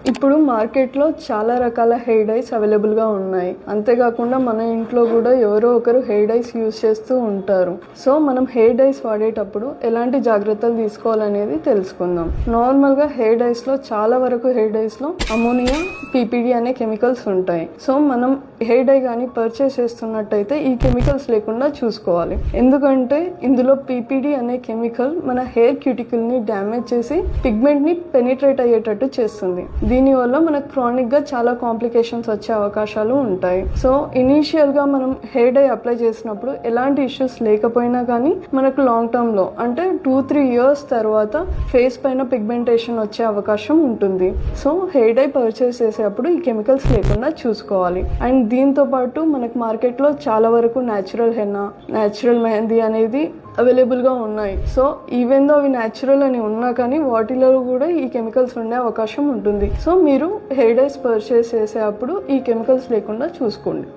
ఇప్పుడు మార్కెట్లో చాలా రకాల హెయిర్ డైస్ అవైలబుల్గా ఉన్నాయి. అంతేకాకుండా మన ఇంట్లో కూడా ఎవరో ఒకరు హెయిర్ డైస్ యూజ్ చేస్తూ ఉంటారు. సో మనం హెయిర్ డైస్ వాడేటప్పుడు ఎలాంటి జాగ్రత్తలు తీసుకోవాలనేది తెలుసుకుందాం. నార్మల్గా హెయిర్ డైస్లో చాలా వరకు హెయిర్ డైస్లో అమోనియా, పీపీడీ అనే కెమికల్స్ ఉంటాయి. సో మనం హెయిర్ డై కానీ పర్చేస్ చేస్తున్నట్టయితే ఈ కెమికల్స్ లేకుండా చూసుకోవాలి. ఎందుకంటే ఇందులో పీపీడీ అనే కెమికల్ మన హెయిర్ క్యూటికల్ని డ్యామేజ్ చేసి పిగ్మెంట్ని పెనిట్రేట్ అయ్యేటట్టు చేస్తుంది. దీనివల్ల మనకు క్రానిక్గా చాలా కాంప్లికేషన్స్ వచ్చే అవకాశాలు ఉంటాయి. సో ఇనీషియల్గా మనం హెయిర్ డై అప్లై చేసినప్పుడు ఎలాంటి ఇష్యూస్ లేకపోయినా కానీ మనకు లాంగ్ టర్మ్లో అంటే 2-3 years తర్వాత ఫేస్ పైన పిగ్మెంటేషన్ వచ్చే అవకాశం ఉంటుంది. సో హెయిర్ డై పర్చేస్ చేసేటప్పుడు ఈ కెమికల్స్ లేకుండా చూసుకోవాలి. అండ్ దీంతో పాటు మనకు మార్కెట్లో చాలా వరకు న్యాచురల్ హెన్నా, న్యాచురల్ మెహందీ అనేది అవైలబుల్గా ఉన్నాయి. సో ఈవెన్ దో అవి న్యాచురల్ అని ఉన్నా కానీ వాటిలో కూడా ఈ కెమికల్స్ ఉండే అవకాశం ఉంటుంది. సో మీరు హెయిర్ డైస్ పర్చేస్ చేసేటప్పుడు ఈ కెమికల్స్ లేకుండా చూసుకోండి.